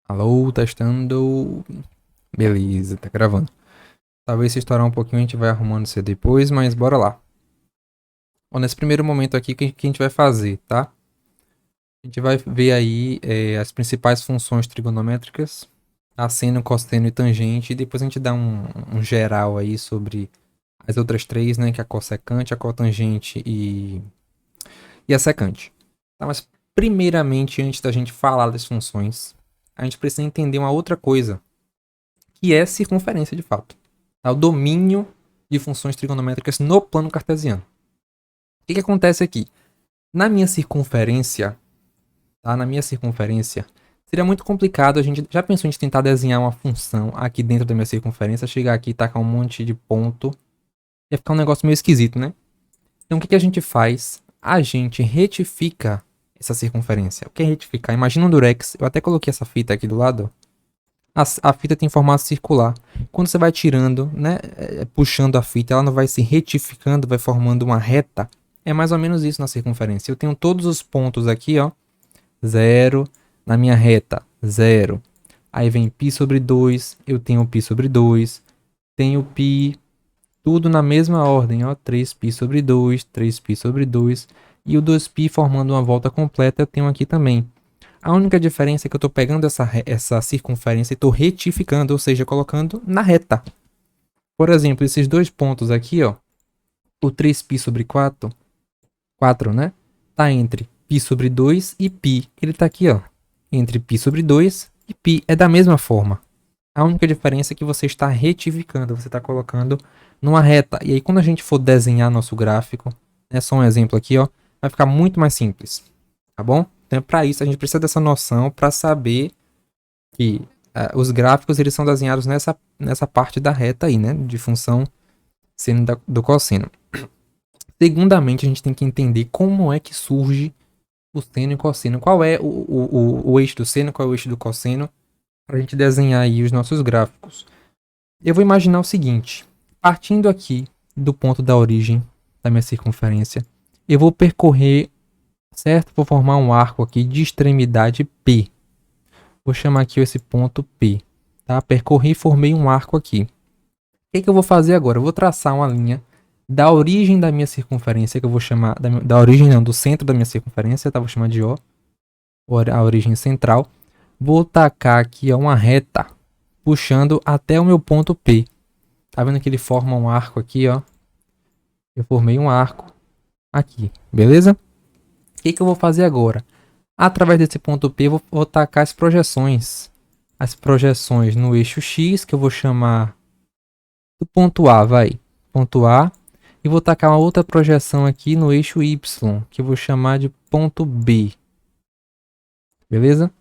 Alô, testando. Beleza, tá gravando. Talvez se estourar um pouquinho a gente vai arrumando isso depois, mas bora lá. Bom, nesse primeiro momento aqui, o que a gente vai fazer, tá? A gente vai ver aí as principais funções trigonométricas, a seno, cosseno e tangente, e depois a gente dá um geral aí sobre as outras três, né? Que é a cossecante, a cotangente e a secante. Tá, mas primeiramente, antes da gente falar das funções, a gente precisa entender uma outra coisa, que é circunferência de fato. Tá? O domínio de funções trigonométricas no plano cartesiano. O que acontece aqui? Na minha circunferência, tá? Na minha circunferência, seria muito complicado a gente. Já pensou em tentar desenhar uma função aqui dentro da minha circunferência, chegar aqui e tacar um monte de ponto? Ia ficar um negócio meio esquisito, né? Então o que a gente faz? A gente retifica essa circunferência. O que é retificar? Imagina um durex. Eu até coloquei essa fita aqui do lado. A fita tem formato circular. Quando você vai tirando, né, puxando a fita, ela não vai se retificando, vai formando uma reta. É mais ou menos isso na circunferência. Eu tenho todos os pontos aqui, ó. Zero. Na minha reta, zero. Aí vem π sobre 2. Eu tenho π sobre 2. Tenho π. Tudo na mesma ordem, ó. 3π sobre 2. 3π sobre 2. E o 2π formando uma volta completa eu tenho aqui também. A única diferença é que eu estou pegando essa circunferência e estou retificando, ou seja, colocando na reta. Por exemplo, esses dois pontos aqui, ó, o 3π sobre 4, 4, né? Tá entre π sobre 2 e π. Ele tá aqui, ó, entre π sobre 2 e π. É da mesma forma. A única diferença é que você está retificando, você está colocando numa reta. E aí, quando a gente for desenhar nosso gráfico, é só um exemplo aqui, ó, vai ficar muito mais simples, tá bom? Então, para isso, a gente precisa dessa noção para saber que os gráficos eles são desenhados nessa parte da reta aí, né? De função seno do cosseno. Segundamente, a gente tem que entender como é que surge o seno e o cosseno. Qual é o eixo do seno, qual é o eixo do cosseno, para a gente desenhar aí os nossos gráficos. Eu vou imaginar o seguinte, partindo aqui do ponto da origem da minha circunferência, eu vou percorrer, certo? Vou formar um arco aqui de extremidade P. Vou chamar aqui esse ponto P. Tá? Percorri e formei um arco aqui. O que eu vou fazer agora? Eu vou traçar uma linha da origem da minha circunferência, que eu vou chamar... Da origem não, do centro da minha circunferência, tá? Vou chamar de O. A origem central. Vou tacar aqui uma reta, puxando até o meu ponto P. Tá vendo que ele forma um arco aqui, ó? Eu formei um arco aqui, beleza? O que eu vou fazer agora? Através desse ponto P, eu vou tacar as projeções. As projeções no eixo X, que eu vou chamar do ponto A, vai. Ponto A. E vou tacar uma outra projeção aqui no eixo Y, que eu vou chamar de ponto B. Beleza?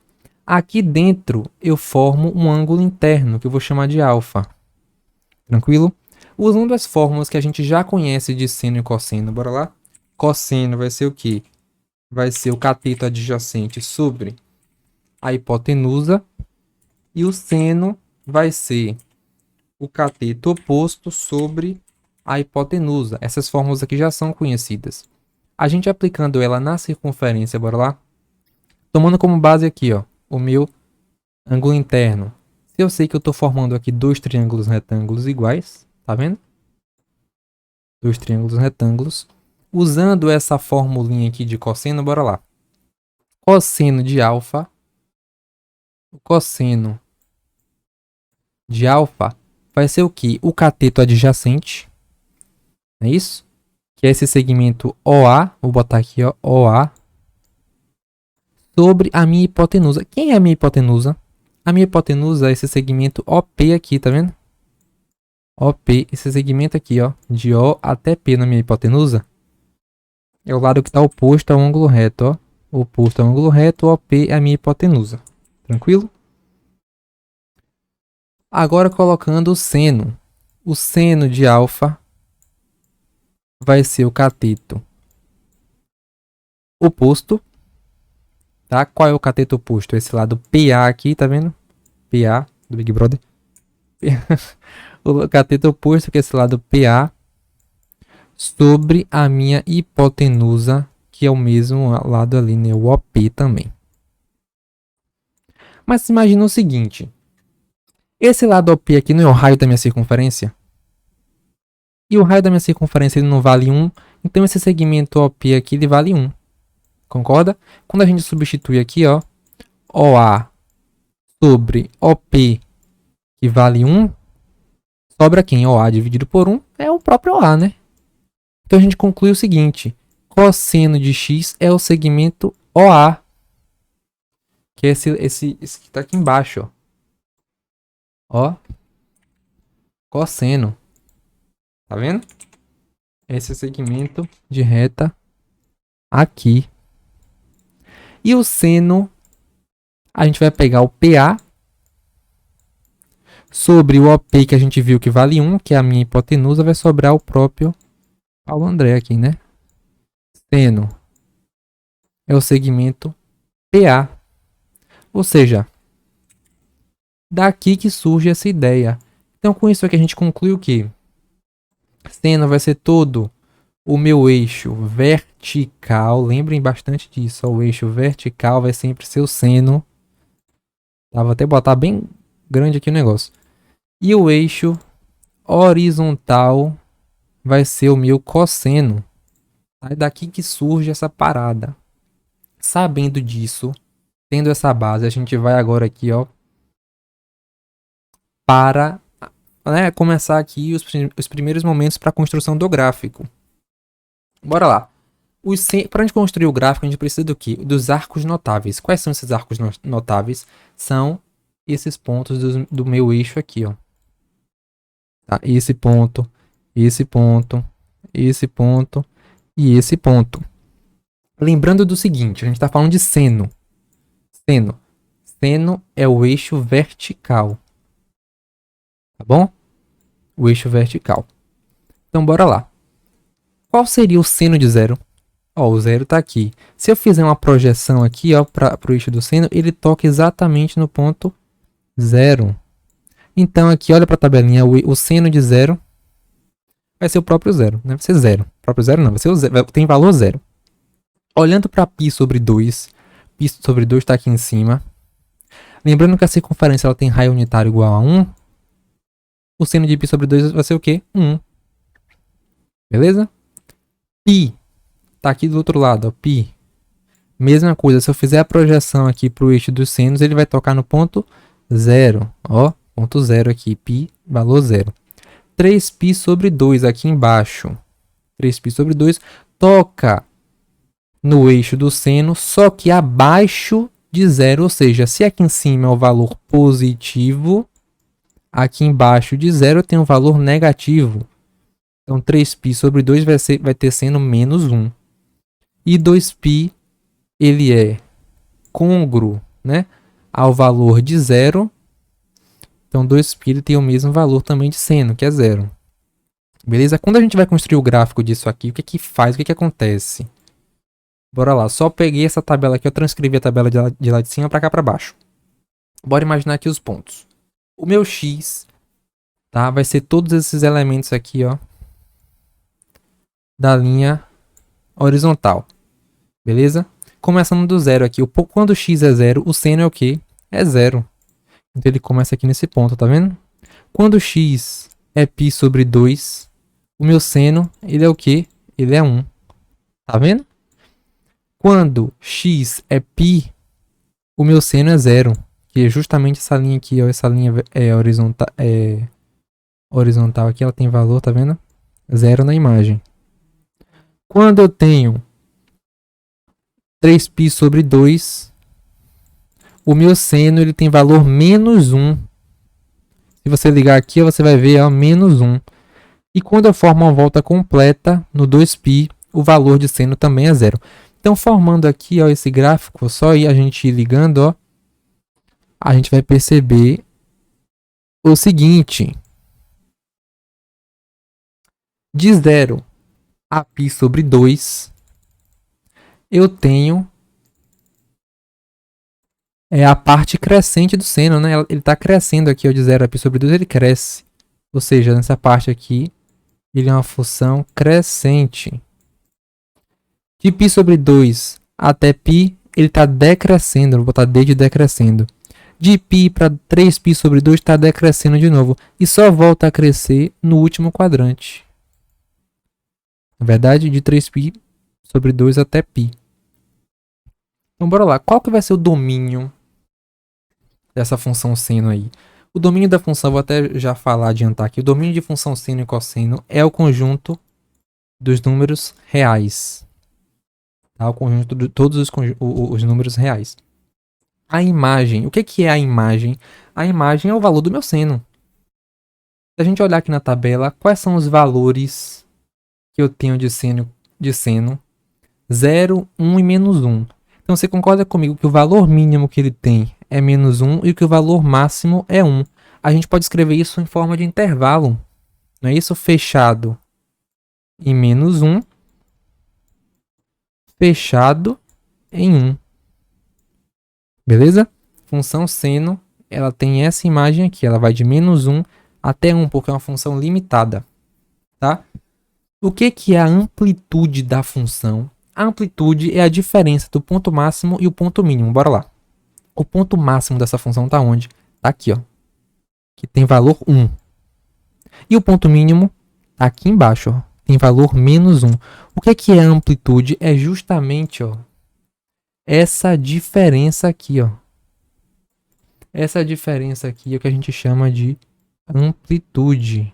Aqui dentro, eu formo um ângulo interno, que eu vou chamar de alfa. Tranquilo? Usando as fórmulas que a gente já conhece de seno e cosseno, bora lá? Cosseno vai ser o quê? Vai ser o cateto adjacente sobre a hipotenusa. E o seno vai ser o cateto oposto sobre a hipotenusa. Essas fórmulas aqui já são conhecidas. A gente aplicando ela na circunferência, bora lá? Tomando como base aqui, ó, o meu ângulo interno. Se eu sei que eu estou formando aqui dois triângulos retângulos iguais, tá vendo? Dois triângulos retângulos. Usando essa formulinha aqui de cosseno, bora lá. Cosseno de alfa. O cosseno de alfa vai ser o que? O cateto adjacente. É isso? Que é esse segmento OA. Vou botar aqui, ó, OA. Sobre a minha hipotenusa. Quem é a minha hipotenusa? A minha hipotenusa é esse segmento OP aqui, tá vendo? OP, esse segmento aqui, ó. De O até P na minha hipotenusa. É o lado que está oposto ao ângulo reto, ó. Oposto ao ângulo reto, OP é a minha hipotenusa. Tranquilo? Agora colocando o seno. O seno de alfa vai ser o cateto oposto. Tá? Qual é o cateto oposto? Esse lado PA aqui, tá vendo? PA do Big Brother. O cateto oposto, que é esse lado PA, sobre a minha hipotenusa, que é o mesmo lado ali, né? O OP também. Mas imagina o seguinte. Esse lado OP aqui não é o raio da minha circunferência? E o raio da minha circunferência ele não vale 1. Então esse segmento OP aqui ele vale 1. Concorda? Quando a gente substitui aqui, ó, OA sobre OP, que vale 1, sobra quem? OA dividido por 1 é o próprio OA, né? Então a gente conclui o seguinte. Cosseno de x é o segmento OA. Que é esse que está aqui embaixo, ó. Cosseno. Tá vendo? Esse segmento de reta aqui. E o seno, a gente vai pegar o PA sobre o OP que a gente viu que vale 1, que é a minha hipotenusa, vai sobrar o próprio Paulo André aqui, né? Seno é o segmento PA. Ou seja, daqui que surge essa ideia. Então, com isso aqui a gente conclui o quê? Seno vai ser todo o meu eixo vertical. Lembrem bastante disso. Ó, o eixo vertical vai sempre ser o seno. Tá, vou até botar bem grande aqui o negócio. E o eixo horizontal vai ser o meu cosseno. É daqui que surge essa parada. Sabendo disso, tendo essa base, a gente vai agora aqui, ó, para começar aqui os primeiros momentos para a construção do gráfico. Bora lá. Para a gente construir o gráfico, a gente precisa do quê? Dos arcos notáveis. Quais são esses arcos notáveis? São esses pontos do meu eixo aqui, ó. Tá? Esse ponto, esse ponto, esse ponto e esse ponto. Lembrando do seguinte, a gente está falando de seno. Seno é o eixo vertical. Tá bom? O eixo vertical. Então, bora lá. Qual seria o seno de zero? Ó, o zero está aqui. Se eu fizer uma projeção aqui, ó, para o eixo do seno, ele toca exatamente no ponto 0. Então, aqui, olha para a tabelinha. O seno de zero vai ser o próprio zero. Não vai ser zero. O próprio zero não, vai ser o zero. Tem valor zero. Olhando para π sobre 2, π sobre 2 está aqui em cima. Lembrando que a circunferência ela tem raio unitário igual a 1. O seno de π sobre 2 vai ser o quê? 1. Beleza? Π tá aqui do outro lado, ó, π. Mesma coisa, se eu fizer a projeção aqui para o eixo dos senos, ele vai tocar no ponto 0. Ó, ponto 0 aqui, π, valor 0. 3π sobre 2 aqui embaixo. 3π sobre 2 toca no eixo do seno, só que abaixo de 0. Ou seja, se aqui em cima é o valor positivo, aqui embaixo de 0 tem um valor negativo. Então, 3π sobre 2 vai ter seno menos 1. E 2π, ele é côngruo, né, ao valor de 0. Então, 2π ele tem o mesmo valor também de seno, que é 0. Beleza? Quando a gente vai construir o gráfico disso aqui, o que que faz? O que que acontece? Bora lá. Só peguei essa tabela aqui, eu transcrevi a tabela de lá de cima para cá para baixo. Bora imaginar aqui os pontos. O meu x, tá, vai ser todos esses elementos aqui, ó, da linha horizontal. Beleza? Começando do zero aqui. Quando x é 0, o seno é o quê? É 0. Então ele começa aqui nesse ponto, tá vendo? Quando x é π sobre 2, o meu seno, ele é o quê? Ele é 1. Tá vendo? Quando x é π, o meu seno é 0. Que é justamente essa linha aqui, ó. Essa linha horizontal aqui, ela tem valor, tá vendo? 0 na imagem. Quando eu tenho 3π sobre 2, o meu seno ele tem valor menos 1. Se você ligar aqui, você vai ver, ó, menos 1. E quando eu formo uma volta completa no 2π, o valor de seno também é 0. Então, formando aqui, ó, esse gráfico, só a gente ir ligando, ó, a gente vai perceber o seguinte. De 0 a π sobre 2, eu tenho a parte crescente do seno, né? Ele está crescendo aqui, ó, de 0 a π sobre 2, ele cresce. Ou seja, nessa parte aqui, ele é uma função crescente. De π sobre 2 até π, ele está decrescendo. Vou botar d de decrescendo. De π para 3π sobre 2 está decrescendo de novo. E só volta a crescer no último quadrante. Na verdade, de 3π sobre 2 até π. Então, bora lá. Qual que vai ser o domínio dessa função seno aí? O domínio da função, vou até já falar, adiantar aqui. O domínio de função seno e cosseno é o conjunto dos números reais. Tá? O conjunto de todos os números reais. A imagem. O que é a imagem? A imagem é o valor do meu seno. Se a gente olhar aqui na tabela, quais são os valores que eu tenho de seno? 0, 1 e menos 1. Então você concorda comigo que o valor mínimo que ele tem é menos 1 e que o valor máximo é 1. A gente pode escrever isso em forma de intervalo. Não é isso? Fechado em menos 1. Fechado em 1. Beleza? Função seno, ela tem essa imagem aqui. Ela vai de menos 1 até 1, porque é uma função limitada. Tá? O que é a amplitude da função? A amplitude é a diferença do ponto máximo e o ponto mínimo. Bora lá. O ponto máximo dessa função está onde? Está aqui, ó. Que tem valor 1. E o ponto mínimo está aqui embaixo, ó. Tem valor menos 1. O que é a amplitude? É justamente, ó, essa diferença aqui, ó. Essa diferença aqui é o que a gente chama de amplitude.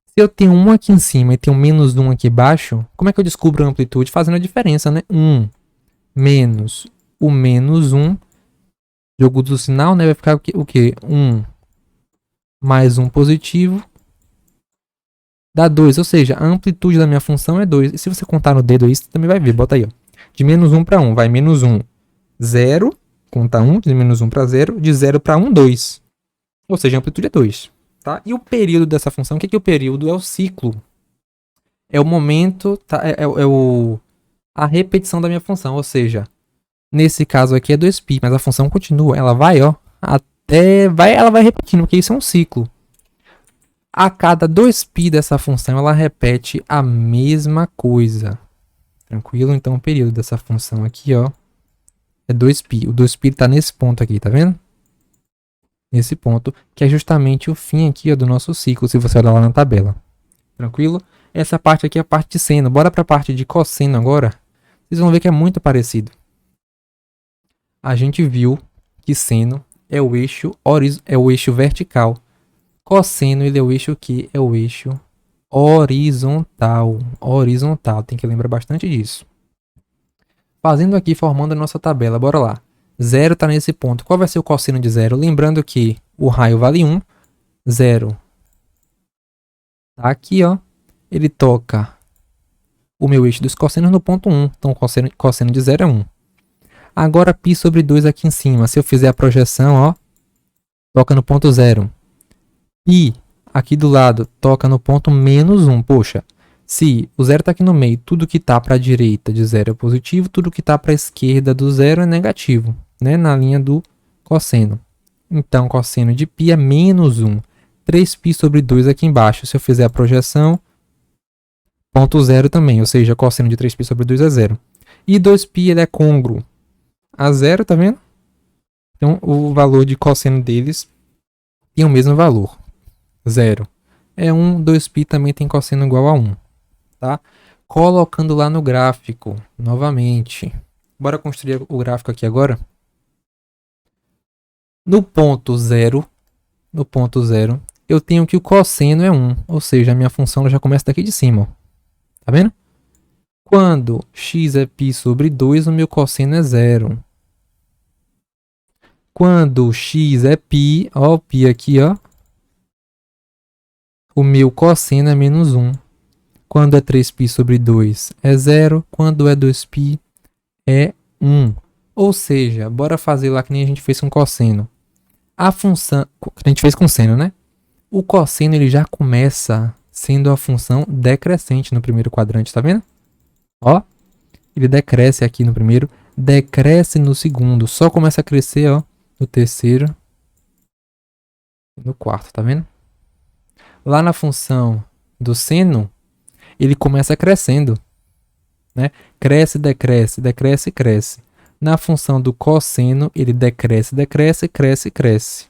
Se eu tenho 1 aqui em cima e tenho menos 1 aqui embaixo, como é que eu descubro a amplitude? Fazendo a diferença, né? 1 menos o menos 1. Jogo do sinal, né? Vai ficar o quê? 1 mais 1 positivo dá 2. Ou seja, a amplitude da minha função é 2. E se você contar no dedo aí, você também vai ver. Bota aí, ó. De menos 1 para 1. Vai menos 1, 0. Conta 1. De menos 1 para 0. De 0 para 1, 2. Ou seja, a amplitude é 2. Tá? E o período dessa função, o que é o período? É o ciclo. É o momento, tá? A repetição da minha função. Ou seja, nesse caso aqui é 2π, mas a função continua. Ela vai, ó, ela vai repetindo, porque isso é um ciclo. A cada 2π dessa função, ela repete a mesma coisa. Tranquilo? Então, o período dessa função aqui, ó, é 2π. O 2π está nesse ponto aqui, tá vendo? Nesse ponto, que é justamente o fim aqui, ó, do nosso ciclo, se você olhar lá na tabela. Tranquilo? Essa parte aqui é a parte de seno. Bora para a parte de cosseno agora. Vocês vão ver que é muito parecido. A gente viu que seno é o eixo vertical. Cosseno, ele é o eixo o quê? É o eixo horizontal. Horizontal, tem que lembrar bastante disso. Fazendo aqui, formando a nossa tabela, bora lá. 0 está nesse ponto. Qual vai ser o cosseno de 0? Lembrando que o raio vale 1. 0 tá aqui, ó. Ele toca o meu eixo dos cossenos no ponto 1. Então, o cosseno de 0 é 1. Agora, π sobre 2 aqui em cima. Se eu fizer a projeção, ó, toca no ponto 0. π aqui do lado toca no ponto menos 1. Poxa, se o 0 está aqui no meio, tudo que está para a direita de 0 é positivo, tudo que está para a esquerda do 0 é negativo, né? Na linha do cosseno. Então, cosseno de π é menos 1. 3π sobre 2 aqui embaixo. Se eu fizer a projeção, ponto 0 também, ou seja, cosseno de 3π sobre 2 é 0. E 2π ele é côngruo a 0, tá vendo? Então, o valor de cosseno deles tem o mesmo valor, 0. É 1, 2π também tem cosseno igual a 1. Tá? Colocando lá no gráfico, novamente. Bora construir o gráfico aqui agora. No ponto 0, eu tenho que o cosseno é 1, ou seja, a minha função já começa daqui de cima. Ó. Tá vendo? Quando x é π sobre 2, o meu cosseno é 0. Quando x é π, ó, o π aqui, ó, o meu cosseno é menos 1. Quando é 3π sobre 2 é 0. Quando é 2π é 1. Ou seja, bora fazer lá que nem a gente fez com cosseno. A função que a gente fez com seno, né? O cosseno ele já começa sendo a função decrescente no primeiro quadrante, tá vendo? Ó, ele decresce aqui no primeiro, decresce no segundo, só começa a crescer, ó, no terceiro e no quarto, tá vendo? Lá na função do seno, ele começa crescendo, né? Cresce, decresce, decresce, cresce. Na função do cosseno, ele decresce, decresce, cresce, cresce.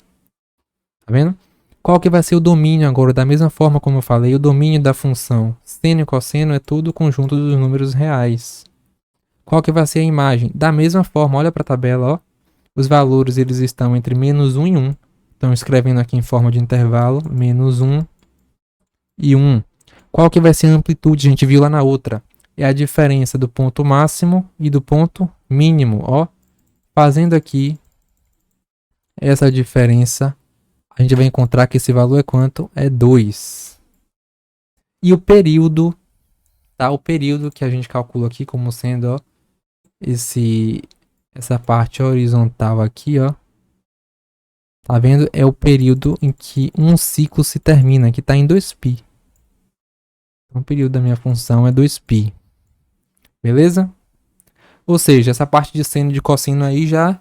Tá vendo? Qual que vai ser o domínio agora? Da mesma forma como eu falei, o domínio da função seno e cosseno é tudo o conjunto dos números reais. Qual que vai ser a imagem? Da mesma forma, olha para a tabela, ó. Os valores eles estão entre menos 1 e 1. Então, escrevendo aqui em forma de intervalo, menos 1 e 1. Qual que vai ser a amplitude? A gente viu lá na outra. É a diferença do ponto máximo e do ponto mínimo, ó. Fazendo aqui essa diferença, a gente vai encontrar que esse valor é quanto? É 2. E o período, tá? O período que a gente calcula aqui como sendo, ó, essa parte horizontal aqui, ó. Tá vendo? É o período em que um ciclo se termina, que está em 2π. Então, o período da minha função é 2π. Beleza? Ou seja, essa parte de seno e de cosseno aí já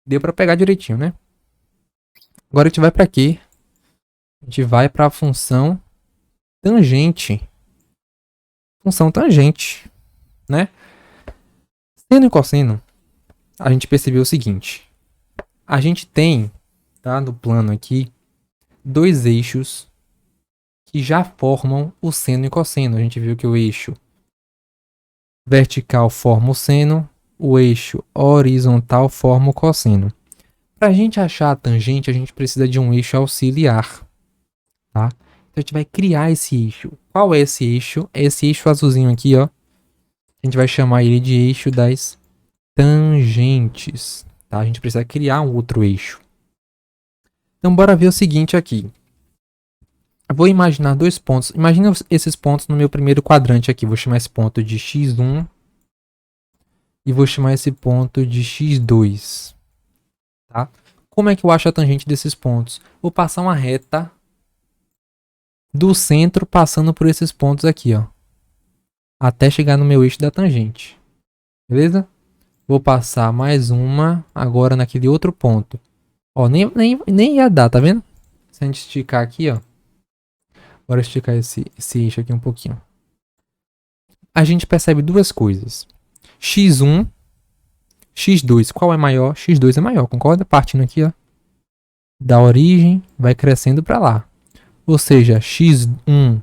deu para pegar direitinho, né? Agora a gente vai para quê? A gente vai para a função tangente. Função tangente, né? Seno e cosseno, a gente percebeu o seguinte. A gente tem, tá, no plano aqui, dois eixos que já formam o seno e cosseno. A gente viu que o eixo vertical forma o seno, o eixo horizontal forma o cosseno. Para a gente achar a tangente, a gente precisa de um eixo auxiliar, tá? Então a gente vai criar esse eixo. Qual é esse eixo? É esse eixo azulzinho aqui, ó. A gente vai chamar ele de eixo das tangentes, tá? A gente precisa criar um outro eixo. Então bora ver o seguinte aqui. Eu vou imaginar dois pontos. Imagina esses pontos no meu primeiro quadrante aqui. Vou chamar esse ponto de x1 e vou chamar esse ponto de x2. Tá? Como é que eu acho a tangente desses pontos? Vou passar uma reta do centro passando por esses pontos aqui, ó, até chegar no meu eixo da tangente. Beleza? Vou passar mais uma agora naquele outro ponto. Ó, nem ia dar, tá vendo? Se a gente esticar aqui, ó. Bora esticar esse eixo aqui um pouquinho. A gente percebe duas coisas. x1, x2. Qual é maior? x2 é maior, concorda? Partindo aqui, ó, da origem, vai crescendo para lá. Ou seja, x1,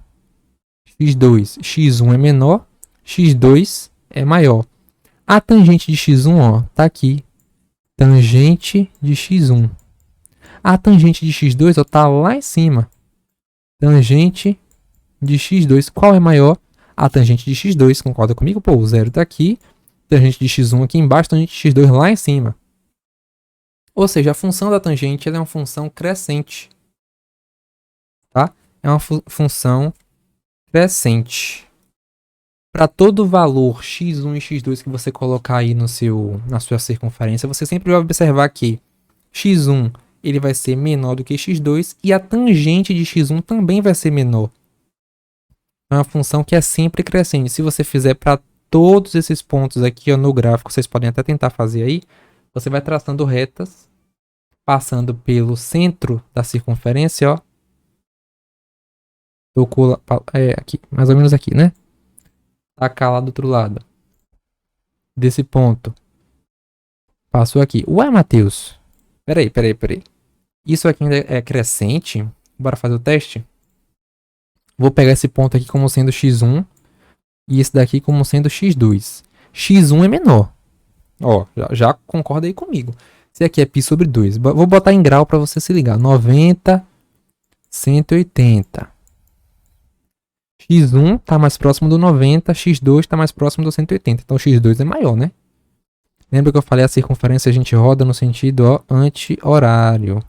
x2, x1 é menor, x2 é maior. A tangente de x1, ó, tá aqui. Tangente de x1. A tangente de x2, ó, tá lá em cima. Tangente de x2. Qual é maior? A tangente de x2. Concorda comigo? Pô, o zero tá aqui. Tangente de x1 aqui embaixo. Tangente de x2 lá em cima. Ou seja, a função da tangente ela é uma função crescente. Tá? É uma função crescente. Para todo valor x1 e x2 que você colocar aí na sua circunferência, você sempre vai observar que x1 ele vai ser menor do que x2 e a tangente de x1 também vai ser menor. É uma função que é sempre crescente. Se você fizer para todos esses pontos aqui, ó, no gráfico, vocês podem até tentar fazer aí, você vai traçando retas, passando pelo centro da circunferência, ó. Tocou aqui, mais ou menos aqui, né? Tacar lá do outro lado. Desse ponto. Passou aqui. Ué, Matheus. Peraí. Isso aqui ainda é crescente. Bora fazer o teste? Vou pegar esse ponto aqui como sendo x1 e esse daqui como sendo x2. x1 é menor. Ó, já concorda aí comigo. Esse aqui é π sobre 2. Vou botar em grau para você se ligar. 90, 180. x1 está mais próximo do 90, x2 está mais próximo do 180. Então x2 é maior, né? Lembra que eu falei a circunferência a gente roda no sentido anti-horário.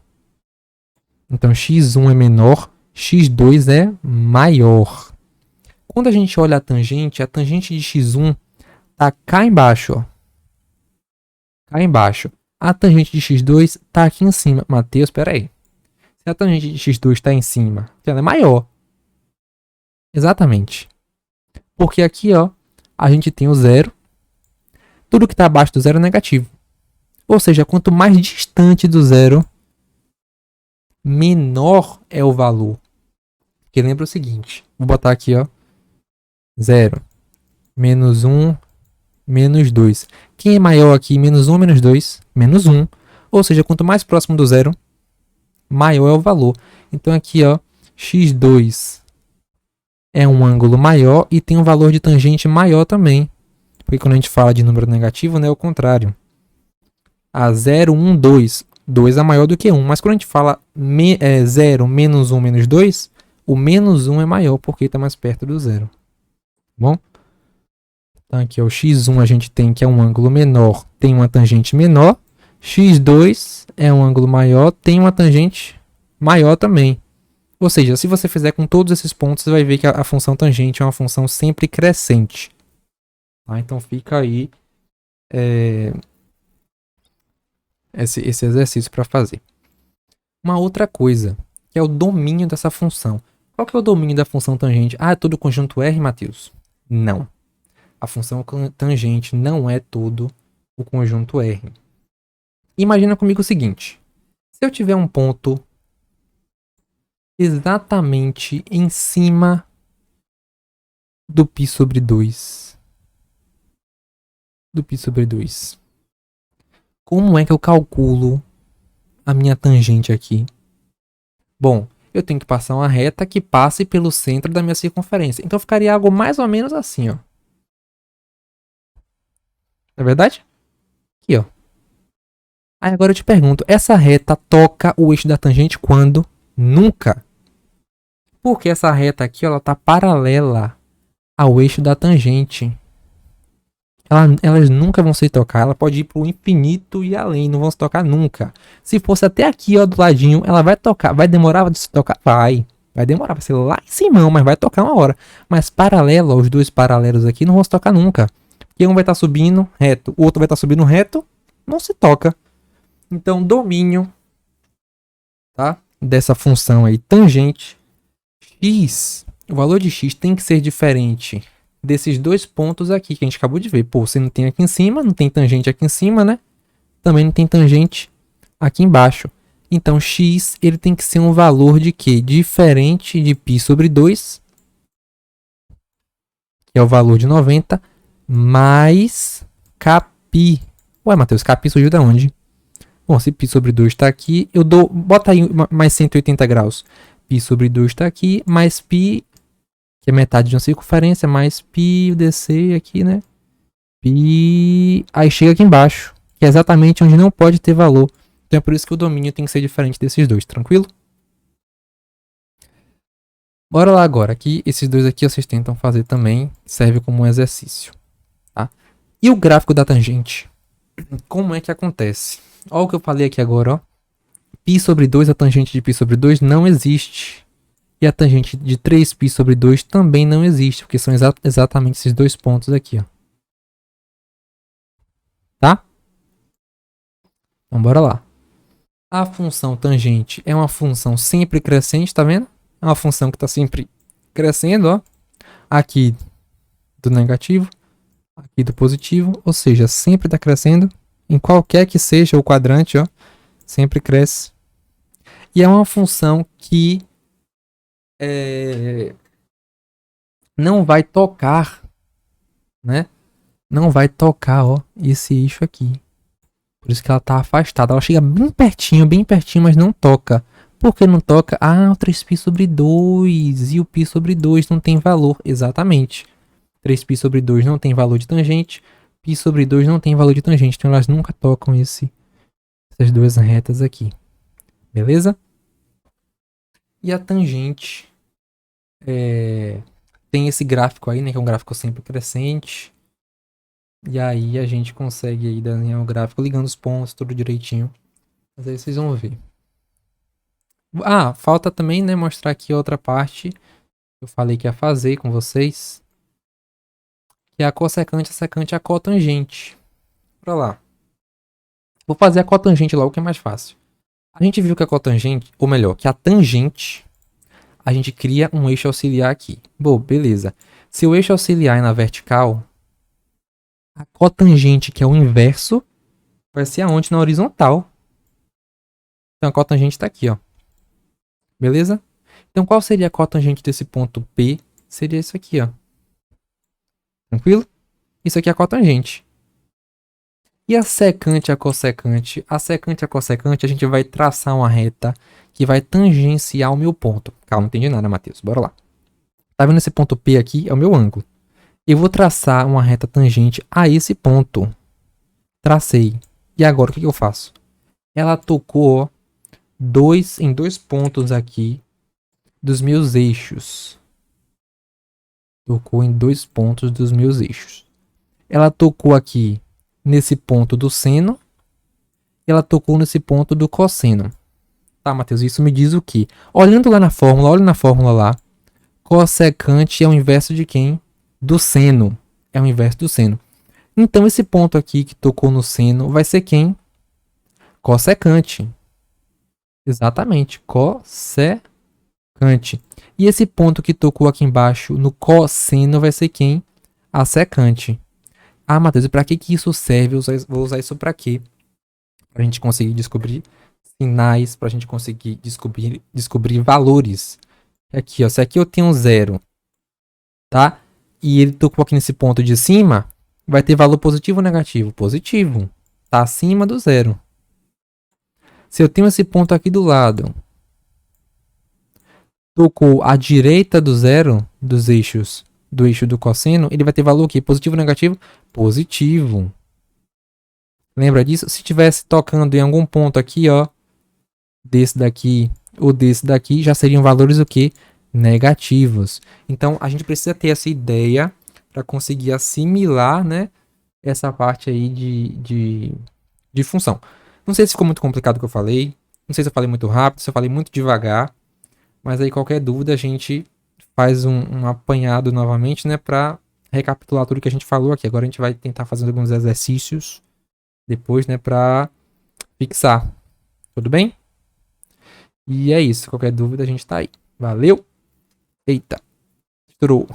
Então x1 é menor, x2 é maior. Quando a gente olha a tangente de x1 está cá embaixo. Ó. Cá embaixo. A tangente de x2 está aqui em cima. Matheus, espera aí. Se a tangente de x2 está em cima, ela é maior. Exatamente. Porque aqui, ó, a gente tem o zero. Tudo que está abaixo do zero é negativo. Ou seja, quanto mais distante do zero, menor é o valor. Porque lembra o seguinte. Vou botar aqui, ó. 0, menos 1, menos 2. Quem é maior aqui? Menos 1 menos 2? Menos 1. Ou seja, quanto mais próximo do zero, maior é o valor. Então aqui, ó, x2 é um ângulo maior e tem um valor de tangente maior também. Porque quando a gente fala de número negativo, né, é o contrário. A 0, 1, 2. 2 é maior do que 1. Mas quando a gente fala 0, menos 1, menos 2, o menos 1 é maior porque está mais perto do zero. Bom? Então aqui ó, o x1 a gente tem que é um ângulo menor, tem uma tangente menor. x2 é um ângulo maior, tem uma tangente maior também. Ou seja, se você fizer com todos esses pontos, você vai ver que a função tangente é uma função sempre crescente. Tá? Então fica aí esse exercício para fazer. Uma outra coisa, que é o domínio dessa função. Qual que é o domínio da função tangente? Ah, é todo o conjunto R, Matheus? Não. A função tangente não é todo o conjunto R. Imagina comigo o seguinte. Se eu tiver um ponto exatamente em cima do π sobre 2. Do π sobre 2. Como é que eu calculo a minha tangente aqui? Bom, eu tenho que passar uma reta que passe pelo centro da minha circunferência. Então ficaria algo mais ou menos assim, ó. Não é verdade? Aqui, ó. Aí agora eu te pergunto, essa reta toca o eixo da tangente quando? Nunca. Porque essa reta aqui, ó, ela tá paralela ao eixo da tangente. Elas nunca vão se tocar, ela pode ir para o infinito e além, não vão se tocar nunca. Se fosse até aqui, ó, do ladinho, ela vai tocar, vai demorar de se tocar? Vai demorar, vai ser lá em cima, mas vai tocar uma hora. Mas paralelo, os dois paralelos aqui não vão se tocar nunca. Porque um vai estar subindo reto, o outro vai estar subindo reto, não se toca. Então, domínio, tá? Dessa função aí, tangente, x, o valor de x tem que ser diferente desses dois pontos aqui que a gente acabou de ver. Pô, você não tem aqui em cima, não tem tangente aqui em cima, né? Também não tem tangente aqui embaixo. Então, x ele tem que ser um valor de quê? Diferente de π sobre 2, que é o valor de 90, mais kπ. Ué, Matheus, kπ surgiu da onde? Bom, se π sobre 2 está aqui, eu dou... Bota aí mais 180 graus. π sobre 2 está aqui, mais π, que é metade de uma circunferência, mais π, o DC aqui, né? π... Aí chega aqui embaixo, que é exatamente onde não pode ter valor. Então é por isso que o domínio tem que ser diferente desses dois, tranquilo? Bora lá agora, aqui esses dois aqui vocês tentam fazer também, serve como um exercício, tá? E o gráfico da tangente? Como é que acontece? Olha o que eu falei aqui agora, ó. π sobre 2, a tangente de π sobre 2 não existe. E a tangente de 3π sobre 2 também não existe, porque são exatamente esses dois pontos aqui, ó. Tá? Então bora lá. A função tangente é uma função sempre crescente, tá vendo? É uma função que está sempre crescendo, ó. Aqui do negativo, aqui do positivo, ou seja, sempre está crescendo. Em qualquer que seja o quadrante, ó, sempre cresce. E é uma função que não vai tocar, né? Não vai tocar, ó, esse eixo aqui. Por isso que ela está afastada. Ela chega bem pertinho, mas não toca. Por que não toca? Ah, o 3π sobre 2 e o π sobre 2 não tem valor. Exatamente. 3π sobre 2 não tem valor de tangente. π sobre 2 não tem valor de tangente. Então elas nunca tocam essas duas retas aqui. Beleza? E a tangente tem esse gráfico aí, né? Que é um gráfico sempre crescente. E aí a gente consegue aí desenhar o gráfico ligando os pontos, tudo direitinho. Mas aí vocês vão ver. Ah, falta também, né, mostrar aqui outra parte que eu falei que ia fazer com vocês. Que é a cossecante, a secante e a cotangente. Bora lá. Vou fazer a cotangente logo, que é mais fácil. A gente viu que a cotangente, ou melhor, que a tangente, a gente cria um eixo auxiliar aqui. Bom, beleza. Se o eixo auxiliar é na vertical, a cotangente, que é o inverso, vai ser aonde? Na horizontal. Então a cotangente está aqui, ó. Beleza? Então qual seria a cotangente desse ponto P? Seria isso aqui, ó. Tranquilo? Isso aqui é a cotangente. E a secante e a cossecante? A secante e a cossecante, a gente vai traçar uma reta que vai tangenciar o meu ponto. Calma, não entendi nada, Matheus. Bora lá. Tá vendo esse ponto P aqui? É o meu ângulo. Eu vou traçar uma reta tangente a esse ponto. Tracei. E agora o que eu faço? Ela tocou em dois pontos aqui dos meus eixos. Tocou em dois pontos dos meus eixos. Ela tocou aqui nesse ponto do seno. Ela tocou nesse ponto do cosseno. Tá, Matheus, isso me diz o quê? Olhando lá na fórmula, olha na fórmula lá. Cossecante é o inverso de quem? Do seno. É o inverso do seno. Então, esse ponto aqui que tocou no seno vai ser quem? Cossecante. Exatamente, cossecante. E esse ponto que tocou aqui embaixo no cosseno vai ser quem? A secante. Ah, Matheus, e para que isso serve? Vou usar isso para quê? Para a gente conseguir descobrir sinais, para a gente conseguir descobrir valores. Aqui, ó, se aqui eu tenho 0, tá? E ele tocou aqui nesse ponto de cima, vai ter valor positivo ou negativo? Positivo. Tá acima do 0. Se eu tenho esse ponto aqui do lado, tocou à direita do 0, dos eixos, do eixo do cosseno, ele vai ter valor aqui, positivo ou negativo? Positivo. Lembra disso? Se estivesse tocando em algum ponto aqui, ó, desse daqui ou desse daqui, já seriam valores o quê? Negativos. Então, a gente precisa ter essa ideia para conseguir assimilar, né, essa parte aí de função. Não sei se ficou muito complicado o que eu falei. Não sei se eu falei muito rápido, se eu falei muito devagar. Mas aí, qualquer dúvida, a gente faz um apanhado novamente, né, para recapitular tudo que a gente falou aqui. Agora a gente vai tentar fazer alguns exercícios depois, né, para fixar. Tudo bem? E é isso. Qualquer dúvida, a gente tá aí. Valeu! Eita! Estourou!